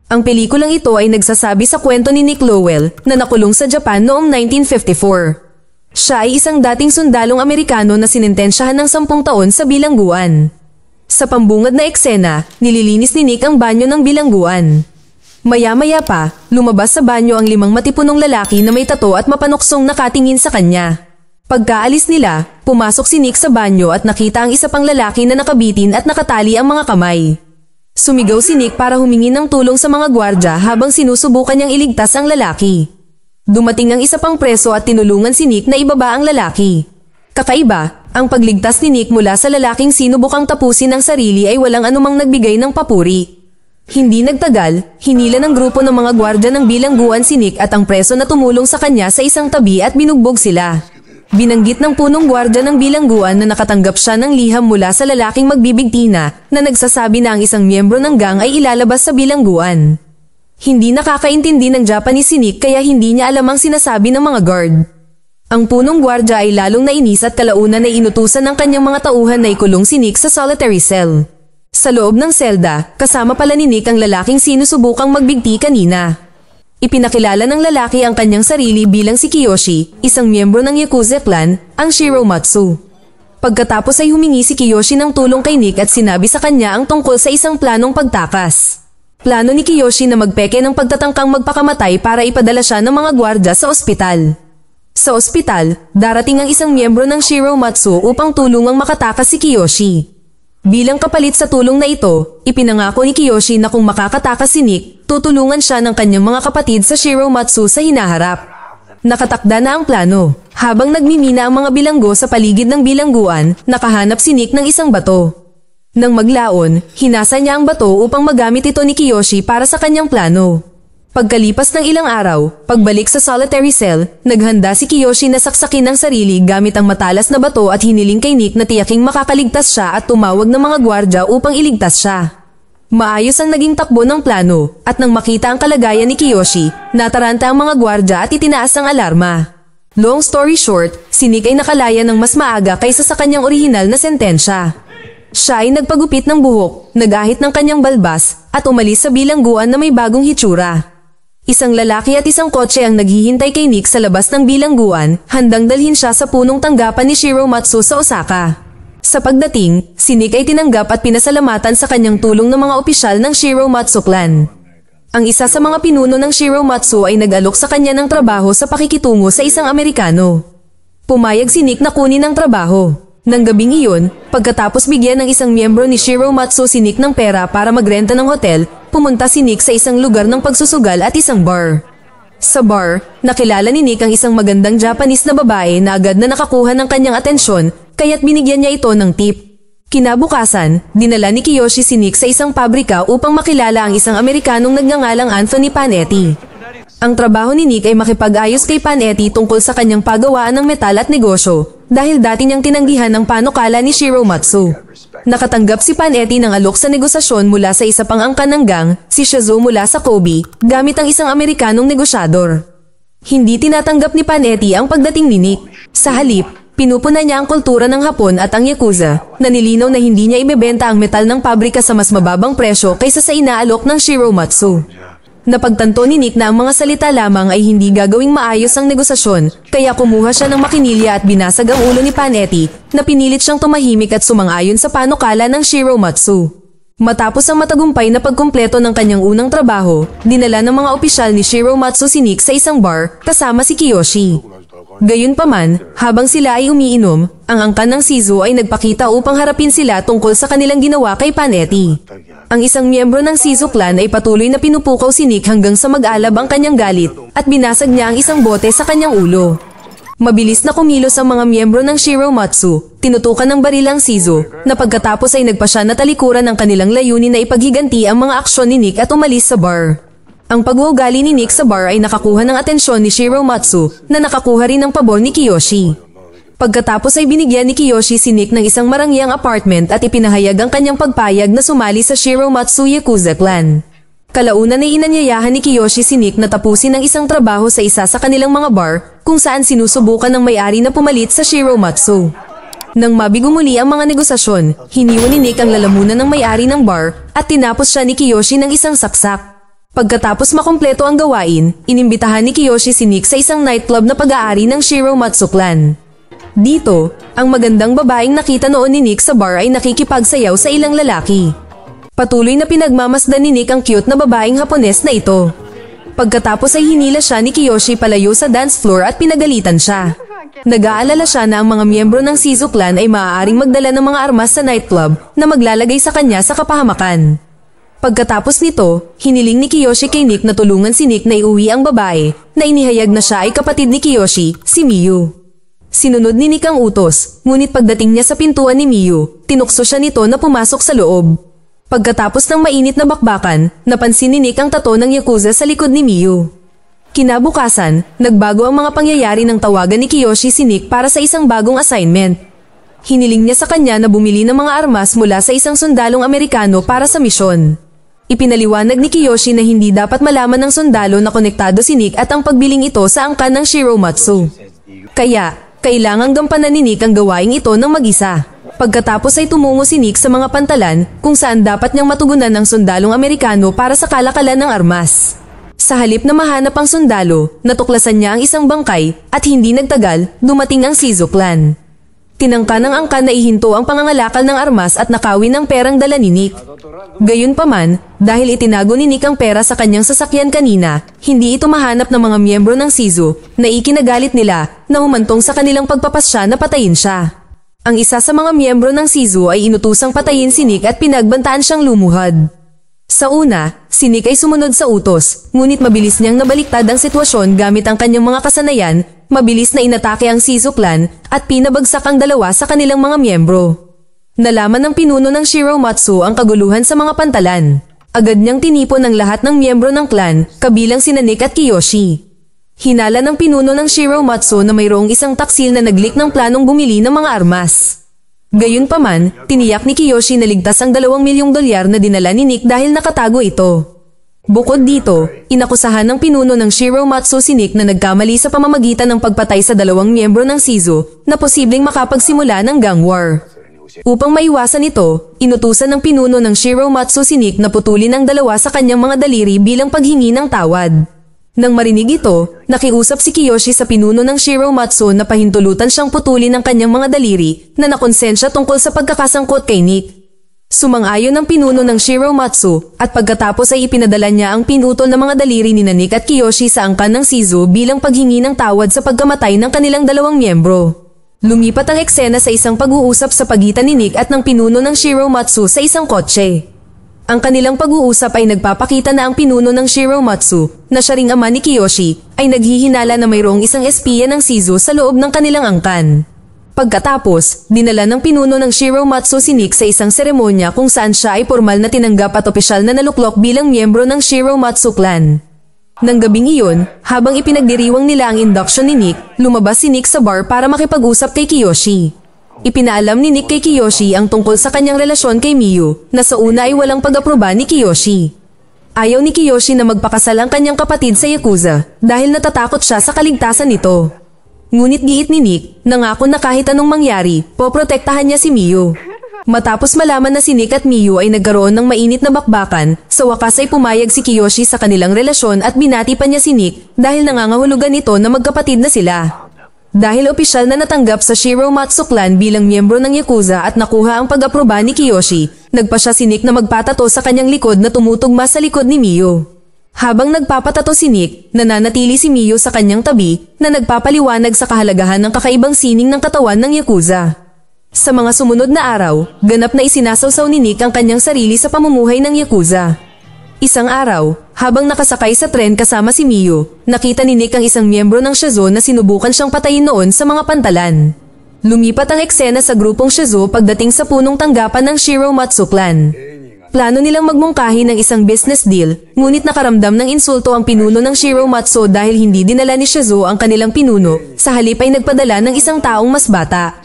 Ang pelikulang ito ay nagsasabi sa kwento ni Nick Lowell na nakulong sa Japan noong 1954. Siya ay isang dating sundalong Amerikano na sinintensyahan ng 10 taon sa bilangguan. Sa pambungad na eksena, nililinis ni Nick ang banyo ng bilangguan. Maya-maya pa, lumabas sa banyo ang 5 matipunong lalaki na may tato at mapanuksong nakatingin sa kanya. Pagkaalis nila, pumasok si Nick sa banyo at nakita ang isa pang lalaki na nakabitin at nakatali ang mga kamay. Sumigaw si Nick para humingi ng tulong sa mga gwardya habang sinusubukan niyang iligtas ang lalaki. Dumating ang isa pang preso at tinulungan si Nick na ibaba ang lalaki. Kakaiba, ang pagligtas ni Nick mula sa lalaking sinubukang tapusin ang sarili ay walang anumang nagbigay ng papuri. Hindi nagtagal, hinila ng grupo ng mga gwardya ng bilangguan si Nick at ang preso na tumulong sa kanya sa isang tabi at binugbog sila. Binanggit ng punong gwardya ng bilangguan na nakatanggap siya ng liham mula sa lalaking magbibigtina na nagsasabi na ang isang miyembro ng gang ay ilalabas sa bilangguan. Hindi nakakaintindi ng Japanese si Nick kaya hindi niya alam ang sinasabi ng mga guard. Ang punong gwardya ay lalong nainis at kalaunan ay inutusan ng kanyang mga tauhan na ikulong si Nick sa solitary cell. Sa loob ng selda, kasama pala ni Nick ang lalaking sinusubukang magbigti kanina. Ipinakilala ng lalaki ang kanyang sarili bilang si Kiyoshi, isang miyembro ng Yakuza clan, ang Shiromatsu. Pagkatapos ay humingi si Kiyoshi ng tulong kay Nick at sinabi sa kanya ang tungkol sa isang planong pagtakas. Plano ni Kiyoshi na magpeke ng pagtatangkang magpakamatay para ipadala siya ng mga gwardya sa ospital. Sa ospital, darating ang isang miyembro ng Shiromatsu upang tulungang makatakas si Kiyoshi. Bilang kapalit sa tulong na ito, ipinangako ni Kiyoshi na kung makakatakas si Nick, tutulungan siya ng kanyang mga kapatid sa Shiromatsu sa hinaharap. Nakatakda na ang plano. Habang nagmimina ang mga bilanggo sa paligid ng bilangguan, nakahanap si Nick ng isang bato. Nang maglaon, hinasa niya ang bato upang magamit ito ni Kiyoshi para sa kanyang plano. Pagkalipas ng ilang araw, pagbalik sa solitary cell, naghanda si Kiyoshi na saksakin ang sarili gamit ang matalas na bato at hiniling kay Nick na tiyaking makakaligtas siya at tumawag ng mga gwardya upang iligtas siya. Maayos ang naging takbo ng plano at nang makita ang kalagayan ni Kiyoshi, nataranta ang mga gwardya at itinaas ang alarma. Long story short, si Nick ay nakalaya ng mas maaga kaysa sa kanyang orihinal na sentensya. Siya ay nagpagupit ng buhok, nag-ahit ng kanyang balbas, at umalis sa bilangguan na may bagong hitsura. Isang lalaki at isang kotse ang naghihintay kay Nick sa labas ng bilangguan, handang dalhin siya sa punong tanggapan ni Shiromatsu sa Osaka. Sa pagdating, si Nick ay tinanggap at pinasalamatan sa kanyang tulong ng mga opisyal ng Shiromatsu clan. Ang isa sa mga pinuno ng Shiromatsu ay nag-alok sa kanya ng trabaho sa pakikitungo sa isang Amerikano. Pumayag si Nick na kunin ang trabaho. Nang gabing iyon, pagkatapos bigyan ng isang miyembro ni Shiromatsu si Nick ng pera para magrenta ng hotel, pumunta si Nick sa isang lugar ng pagsusugal at isang bar. Sa bar, nakilala ni Nick ang isang magandang Japanese na babae na agad na nakakuha ng kanyang atensyon, kaya't binigyan niya ito ng tip. Kinabukasan, dinala ni Kiyoshi si Nick sa isang pabrika upang makilala ang isang Amerikanong nagngangalang Anthony Panetti. Ang trabaho ni Nick ay makipag-ayos kay Panetti tungkol sa kanyang pagawaan ng metal at negosyo, dahil dati niyang tinanggihan ang panukala ni Shiromatsu. Nakatanggap si Panetti ng alok sa negosasyon mula sa isa pang angkan ng gang, si Shizuo mula sa Kobe, gamit ang isang Amerikanong negosyador. Hindi tinatanggap ni Panetti ang pagdating ni Nick. Sa halip, pinupuna niya ang kultura ng Hapon at ang Yakuza, na nilinaw na hindi niya ibebenta ang metal ng pabrika sa mas mababang presyo kaysa sa inaalok ng Shiromatsu. Napagtanto ni Nick na ang mga salita lamang ay hindi gagawing maayos ang negosasyon, kaya kumuha siya ng makinilya at binasag ang ulo ni Panetti, na pinilit siyang tumahimik at sumang-ayon sa panukala ng Shiromatsu. Matapos ang matagumpay na pagkumpleto ng kanyang unang trabaho, dinala ng mga opisyal ni Shiromatsu si Nick sa isang bar, kasama si Kiyoshi. Gayunpaman, habang sila ay umiinom, ang angkan ng Shizuo ay nagpakita upang harapin sila tungkol sa kanilang ginawa kay Panetti. Ang isang miyembro ng Shizuo clan ay patuloy na pinupukaw si Nick hanggang sa mag-alab ang kanyang galit at binasag niya ang isang bote sa kanyang ulo. Mabilis na kumilos ang mga miyembro ng Shiromatsu, tinutukan ng baril ang Shizuo, na pagkatapos ay nagpasya na talikuran ng kanilang layunin na ipaghiganti ang mga aksyon ni Nick at umalis sa bar. Ang pag-uugali ni Nick sa bar ay nakakuha ng atensyon ni Shiromatsu na nakakuha rin ng pabor ni Kiyoshi. Pagkatapos ay binigyan ni Kiyoshi si Nick ng isang marangyang apartment at ipinahayag ang kanyang pagpayag na sumali sa Shiromatsu Yakuza clan. Kalaunan ay inanyayahan ni Kiyoshi si Nick na tapusin ang isang trabaho sa isa sa kanilang mga bar kung saan sinusubukan ng may-ari na pumalit sa Shiromatsu. Nang mabigo muli ang mga negosasyon, hiniwan ni Nick ang lalamunan ng may-ari ng bar at tinapos siya ni Kiyoshi ng isang saksak. Pagkatapos makumpleto ang gawain, inimbitahan ni Kiyoshi si Nick sa isang nightclub na pag-aari ng Shiromatsu clan. Dito, ang magandang babaeng nakita noon ni Nick sa bar ay nakikipagsayaw sa ilang lalaki. Patuloy na pinagmamasdan ni Nick ang cute na babaeng Hapones na ito. Pagkatapos ay hinila siya ni Kiyoshi palayo sa dance floor at pinagalitan siya. Nag-aalala siya na ang mga miyembro ng Shizu clan ay maaaring magdala ng mga armas sa nightclub na maglalagay sa kanya sa kapahamakan. Pagkatapos nito, hiniling ni Kiyoshi kay Nick na tulungan si Nick na iuwi ang babae na inihayag na siya ay kapatid ni Kiyoshi, si Miyu. Sinunod ni Nick ang utos, ngunit pagdating niya sa pintuan ni Miyu, tinukso siya nito na pumasok sa loob. Pagkatapos ng mainit na bakbakan, napansin ni Nick ang tato ng Yakuza sa likod ni Miyu. Kinabukasan, nagbago ang mga pangyayari ng tawagan ni Kiyoshi si Nick para sa isang bagong assignment. Hiniling niya sa kanya na bumili ng mga armas mula sa isang sundalong Amerikano para sa misyon. Ipinaliwanag ni Kiyoshi na hindi dapat malaman ng sundalo na konektado si Nick at ang pagbiling ito sa angkan ng Shiromatsu. Kaya, kailangang gampanan ni Nick ang gawaing ito ng mag-isa. Pagkatapos ay tumungo si Nick sa mga pantalan kung saan dapat niyang matugunan ng sundalong Amerikano para sa kalakalan ng armas. Sa halip na mahanap ang sundalo, natuklasan niya ang isang bangkay at hindi nagtagal, dumating ang Shizu clan. Tinangka ng angkan na ihinto ang pangangalakal ng armas at nakawin ang perang dala ni Nick. Gayunpaman, dahil itinago ni Nick ang pera sa kanyang sasakyan kanina, hindi ito mahanap ng mga miyembro ng Shizu na ikinagalit nila na humantong sa kanilang pagpapasya na patayin siya. Ang isa sa mga miyembro ng Shizu ay inutusang patayin si Nick at pinagbantaan siyang lumuhad. Sa una, si Nick ay sumunod sa utos, ngunit mabilis niyang nabaliktad ang sitwasyon gamit ang kanyang mga kasanayan, mabilis na inatake ang Shizu clan at pinabagsak ang dalawa sa kanilang mga miyembro. Nalaman ng pinuno ng Shiromatsu ang kaguluhan sa mga pantalan. Agad niyang tinipon ang lahat ng miyembro ng clan, kabilang sina Nick at Kiyoshi. Hinala ng pinuno ng Shiromatsu na mayroong isang taksil na naglik ng planong bumili ng mga armas. Gayunpaman, tiniyak ni Kiyoshi na ligtas ang $2 milyong na dinala ni Nick dahil nakatago ito. Bukod dito, inakusahan ng pinuno ng Shiromatsu si Nick na nagkamali sa pamamagitan ng pagpatay sa 2 miyembro ng Shizu na posibleng makapagsimula ng gang war. Upang maiwasan ito, inutusan ng pinuno ng Shiromatsu si Nick na putulin ang 2 sa kanyang mga daliri bilang paghingi ng tawad. Nang marinig ito, nakiusap si Kiyoshi sa pinuno ng Shiromatsu na pahintulutan siyang putulin ang kanyang mga daliri na nakonsensya tungkol sa pagkakasangkot kay Nick. Sumang-ayon ang pinuno ng Shiromatsu at pagkatapos ay ipinadala niya ang pinutol na mga daliri ni Nick at Kiyoshi sa angkan ng Shizu bilang paghingi ng tawad sa pagkamatay ng kanilang 2 miyembro. Lumipat ang eksena sa isang pag-uusap sa pagitan ni Nick at ng pinuno ng Shiromatsu sa isang kotse. Ang kanilang pag-uusap ay nagpapakita na ang pinuno ng Shiromatsu, na siya ring ama ni Kiyoshi, ay naghihinala na mayroong isang espiya ng Shizu sa loob ng kanilang angkan. Pagkatapos, dinala ng pinuno ng Shiromatsu si Nick sa isang seremonya kung saan siya ay formal na tinanggap at opisyal na naluklok bilang miyembro ng Shiromatsu clan. Nang gabing iyon, habang ipinagdiriwang nila ang induction ni Nick, lumabas si Nick sa bar para makipag-usap kay Kiyoshi. Ipinaalam ni Nick kay Kiyoshi ang tungkol sa kanyang relasyon kay Miyu, na sa una ay walang pag-aproba ni Kiyoshi. Ayaw ni Kiyoshi na magpakasal ang kanyang kapatid sa Yakuza, dahil natatakot siya sa kaligtasan nito. Ngunit giit ni Nick, nangako na kahit anong mangyari, poprotektahan niya si Miyu. Matapos malaman na si Nick at Miyu ay nagkaroon ng mainit na bakbakan, sa wakas ay pumayag si Kiyoshi sa kanilang relasyon at binati pa niya si Nick dahil nangangahulugan ito na magkapatid na sila. Dahil opisyal na natanggap sa Shiromatsu clan bilang miyembro ng Yakuza at nakuha ang pag-aproba ni Kiyoshi, nagpa siya si Nick na magpatato sa kanyang likod na tumutugma sa likod ni Miyu. Habang nagpapatato si Nick, nananatili si Miyu sa kanyang tabi na nagpapaliwanag sa kahalagahan ng kakaibang sining ng katawan ng Yakuza. Sa mga sumunod na araw, ganap na isinasawsaw ni Nick ang kanyang sarili sa pamumuhay ng Yakuza. Isang araw, habang nakasakay sa tren kasama si Miyu, nakita ni Nick ang isang miyembro ng Shizu na sinubukan siyang patayin noon sa mga pantalan. Lumipat ang eksena sa grupong Shizu pagdating sa punong tanggapan ng Shiromatsu clan. Plano nilang magmungkahi ng isang business deal, ngunit nakaramdam ng insulto ang pinuno ng Shiromatsu dahil hindi dinala ni Shizu ang kanilang pinuno, sa halip ay nagpadala ng isang taong mas bata.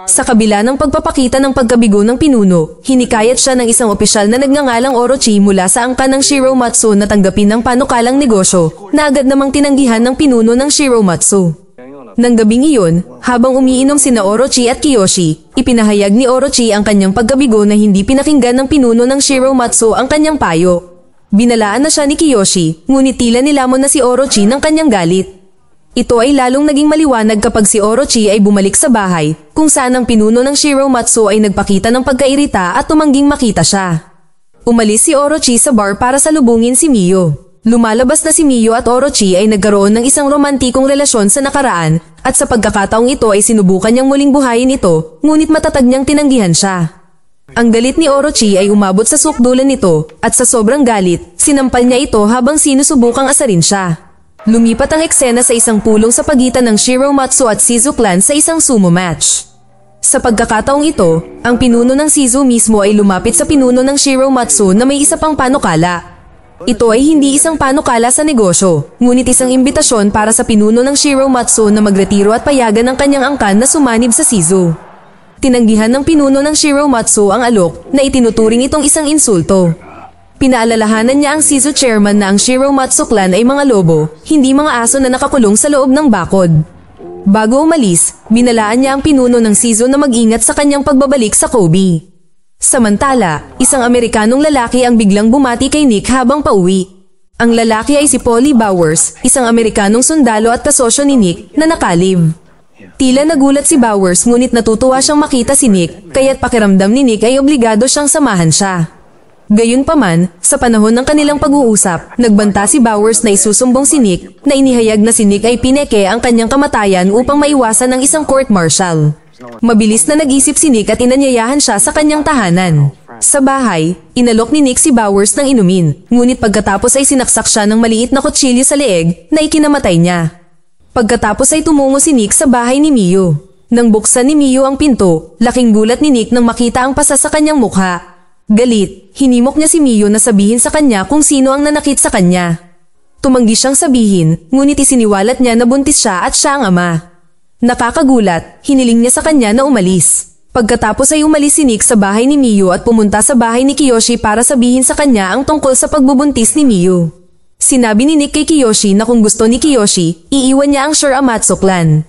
Sa kabila ng pagpapakita ng pagkabigo ng pinuno, hinikayat siya ng isang opisyal na nagngangalang Orochi mula sa angkan ng Shiromatsu na tanggapin ng panukalang negosyo, na agad namang tinanggihan ng pinuno ng Shiromatsu. Nang gabing iyon, habang umiinom sina Orochi at Kiyoshi, ipinahayag ni Orochi ang kanyang pagkabigo na hindi pinakinggan ng pinuno ng Shiromatsu ang kanyang payo. Binalaan na siya ni Kiyoshi, ngunit tila nilamon na si Orochi ng kanyang galit. Ito ay lalong naging maliwanag kapag si Orochi ay bumalik sa bahay, kung saan ang pinuno ng Shiromatsu ay nagpakita ng pagkairita at tumangging makita siya. Umalis si Orochi sa bar para salubungin si Miyo. Lumalabas na si Miyo at Orochi ay nagkaroon ng isang romantikong relasyon sa nakaraan at sa pagkakataong ito ay sinubukan niyang muling buhayin ito, ngunit matatag niyang tinanggihan siya. Ang galit ni Orochi ay umabot sa sukdulan nito at sa sobrang galit, sinampal niya ito habang sinusubukang asarin siya. Lumipat ang eksena sa isang pulong sa pagitan ng Shiromatsu at Shizu clan sa isang sumo match. Sa pagkakataong ito, ang pinuno ng Shizu mismo ay lumapit sa pinuno ng Shiromatsu na may isa pang panukala. Ito ay hindi isang panukala sa negosyo, ngunit isang imbitasyon para sa pinuno ng Shiromatsu na magretiro at payagan ang kanyang angkan na sumanib sa Shizu. Tinanggihan ng pinuno ng Shiromatsu ang alok na itinuturing itong isang insulto. Pinaalalahanan niya ang Shizu chairman na ang Shiromatsu clan ay mga lobo, hindi mga aso na nakakulong sa loob ng bakod. Bago umalis, binalaan niya ang pinuno ng Shizu na mag-ingat sa kanyang pagbabalik sa Kobe. Samantala, isang Amerikanong lalaki ang biglang bumati kay Nick habang pauwi. Ang lalaki ay si Polly Bowers, isang Amerikanong sundalo at kasosyo ni Nick na nakalib. Tila nagulat si Bowers ngunit natutuwa siyang makita si Nick, kaya't pakiramdam ni Nick ay obligado siyang samahan siya. Gayunpaman, sa panahon ng kanilang pag-uusap, nagbanta si Bowers na isusumbong si Nick na inihayag na si Nick ay pineke ang kanyang kamatayan upang maiwasan ng isang court-martial. Mabilis na nag-isip si Nick at inanyayahan siya sa kanyang tahanan. Sa bahay, inalok ni Nick si Bowers ng inumin, ngunit pagkatapos ay sinaksak siya ng maliit na kutsilyo sa leeg na ikinamatay niya. Pagkatapos ay tumungo si Nick sa bahay ni Miyo. Nang buksan ni Miyo ang pinto, laking gulat ni Nick nang makita ang pasa sa kanyang mukha. Galit, hinimok niya si Miyo na sabihin sa kanya kung sino ang nanakit sa kanya. Tumanggi siyang sabihin, ngunit isiniwalat niya na buntis siya at siya ang ama. Nakakagulat, hiniling niya sa kanya na umalis. Pagkatapos ay umalis si Nick sa bahay ni Miyo at pumunta sa bahay ni Kiyoshi para sabihin sa kanya ang tungkol sa pagbubuntis ni Miyo. Sinabi ni Nick kay Kiyoshi na kung gusto ni Kiyoshi, iiwan niya ang Shiramatsu clan.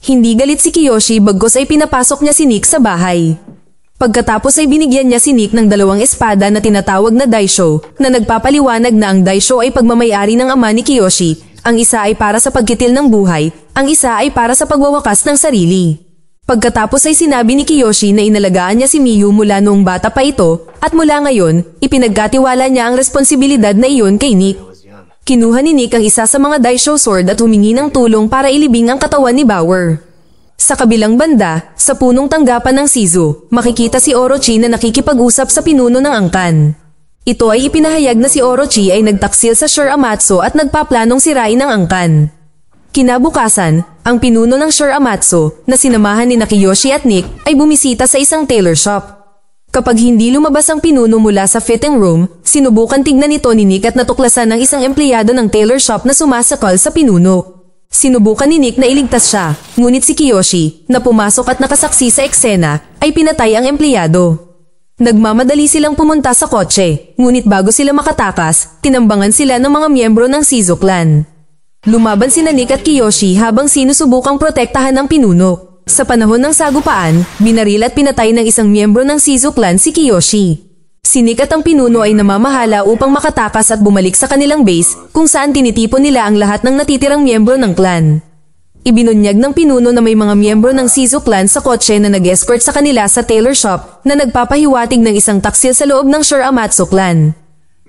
Hindi galit si Kiyoshi bagkus ay pinapasok niya si Nick sa bahay. Pagkatapos ay binigyan niya si Nick ng dalawang espada na tinatawag na Daisho, na nagpapaliwanag na ang Daisho ay pagmamayari ng ama ni Kiyoshi. Ang isa ay para sa pagkitil ng buhay, ang isa ay para sa pagwawakas ng sarili. Pagkatapos ay sinabi ni Kiyoshi na inalagaan niya si Miyu mula noong bata pa ito, at mula ngayon, ipinagkatiwala niya ang responsibilidad na iyon kay Nick. Kinuha ni Nick ang isa sa mga Daisho sword at humingi ng tulong para ilibing ang katawan ni Bauer. Sa kabilang banda, sa punong tanggapan ng Shizu, makikita si Orochi na nakikipag-usap sa pinuno ng angkan. Ito ay ipinahayag na si Orochi ay nagtaksil sa Shiramatsu at nagpaplanong sirain ang angkan. Kinabukasan, ang pinuno ng Shiramatsu, na sinamahan ni Kiyoshi at Nick, ay bumisita sa isang tailor shop. Kapag hindi lumabas ang pinuno mula sa fitting room, sinubukan tignan ito ni Nick at natuklasan ng isang empleyado ng tailor shop na sumasakal sa pinuno. Sinubukan ni Nick na iligtas siya, ngunit si Kiyoshi, na pumasok at nakasaksi sa eksena, ay pinatay ang empleyado. Nagmamadali silang pumunta sa kotse, ngunit bago sila makatakas, tinambangan sila ng mga miyembro ng Shizu clan. Lumaban sina Nick at Kiyoshi habang sinusubukang protektahan ang pinuno. Sa panahon ng sagupaan, binaril at pinatay ng isang miyembro ng Shizu clan si Kiyoshi. Si Nick at ang pinuno ay namamahala upang makatakas at bumalik sa kanilang base kung saan tinitipon nila ang lahat ng natitirang miyembro ng clan. Ibinunyag ng pinuno na may mga miyembro ng Shizu clan sa kotse na nag-escort sa kanila sa tailor shop na nagpapahiwatig ng isang taksil sa loob ng Shiramatsu clan.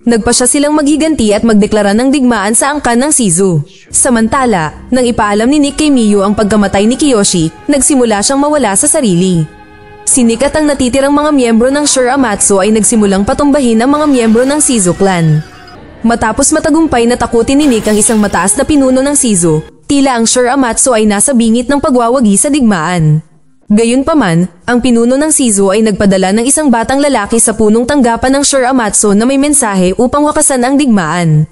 Nagpasya silang maghiganti at magdeklara ng digmaan sa angkan ng Shizu. Samantala, nang ipaalam ni Nick kay Miyu ang pagkamatay ni Kiyoshi, nagsimula siyang mawala sa sarili. Si Nick at ang natitirang mga miyembro ng Shiramatsu ay nagsimulang patumbahin ang mga miyembro ng Shizu clan. Matapos matagumpay na takutin ni Nick ang isang mataas na pinuno ng Shizu, tila ang Shiramatsu ay nasa bingit ng pagwawagi sa digmaan. Gayunpaman, ang pinuno ng Shizu ay nagpadala ng isang batang lalaki sa punong tanggapan ng Shiramatsu na may mensahe upang wakasan ang digmaan.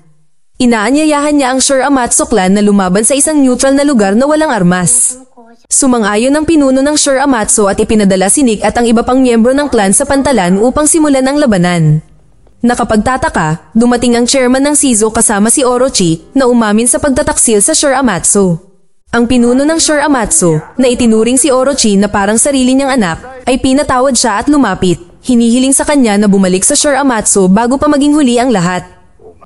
Inaanyayahan niya ang Shiramatsu clan na lumaban sa isang neutral na lugar na walang armas. Sumang-ayon ang pinuno ng Shiramatsu at ipinadala si Nick at ang iba pang miyembro ng clan sa pantalan upang simulan ang labanan. Nakapagtataka, dumating ang chairman ng Shizu kasama si Orochi na umamin sa pagtataksil sa Shiramatsu. Ang pinuno ng Shiramatsu, na itinuring si Orochi na parang sarili niyang anak, ay pinatawad siya at lumapit, hinihiling sa kanya na bumalik sa Shiramatsu bago pa maging huli ang lahat.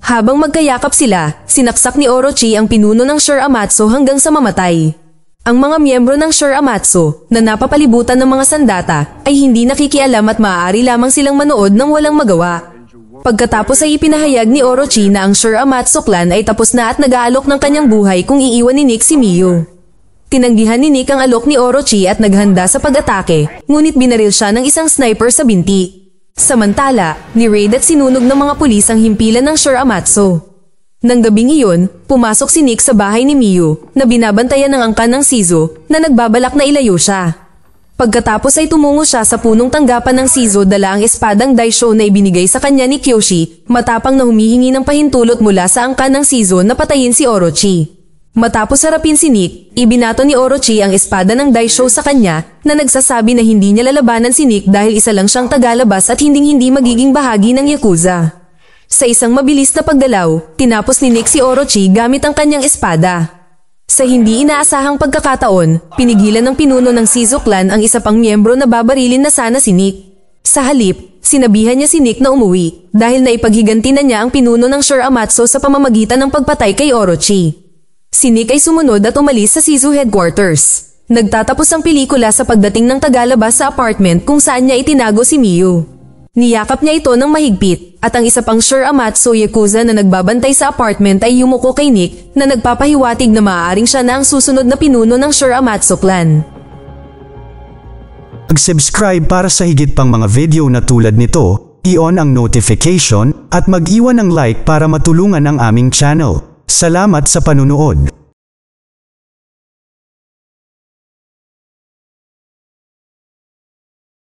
Habang magkayakap sila, sinaksak ni Orochi ang pinuno ng Sure Amatsu hanggang sa mamatay. Ang mga miyembro ng Sure Amatsu na napapalibutan ng mga sandata ay hindi nakikialam at maaari lamang silang manood ng walang magawa. Pagkatapos ay ipinahayag ni Orochi na ang Sure Amatsu clan ay tapos na at nag-aalok ng kanyang buhay kung iiwan ni Nick si Miyu. Tinanggihan ni Nick ang alok ni Orochi at naghanda sa pag-atake, ngunit binaril siya ng isang sniper sa binti. Samantala, ni-raid at sinunog ng mga pulis ang himpilan ng Sure Amatsu. Nang gabing iyon, pumasok si Nick sa bahay ni Miyu na binabantayan ng angkan ng Shizu na nagbabalak na ilayo siya. Pagkatapos ay tumungo siya sa punong tanggapan ng Shizu dala ang espadang Daisho na ibinigay sa kanya ni Kyoshi, matapang na humihingi ng pahintulot mula sa angkan ng Shizu na patayin si Orochi. Matapos harapin si Nick, ibinato ni Orochi ang espada ng Daisho sa kanya na nagsasabi na hindi niya lalabanan si Nick dahil isa lang siyang tagalabas at hindi magiging bahagi ng Yakuza. Sa isang mabilis na pagdalaw, tinapos ni Nick si Orochi gamit ang kanyang espada. Sa hindi inaasahang pagkakataon, pinigilan ng pinuno ng Shizu clan ang isa pang miyembro na babarilin na sana si Nick. Sa halip, sinabihan niya si Nick na umuwi dahil naipaghiganti na niya ang pinuno ng Sure Amatsu sa pamamagitan ng pagpatay kay Orochi. Si Nick ay sumunod at umalis sa Shizu headquarters. Nagtatapos ang pelikula sa pagdating ng tagalabas sa apartment kung saan niya itinago si Miyu. Niyakap niya ito ng mahigpit at ang isa pang Sure Amatsu Yakuza na nagbabantay sa apartment ay yumuko kay Nick na nagpapahiwatig na maaaring siya na ang susunod na pinuno ng Sure Amatsu clan. Mag-subscribe para sa higit pang mga video na tulad nito, i-on ang notification at mag-iwan ng like para matulungan ang aming channel. Salamat sa panunood.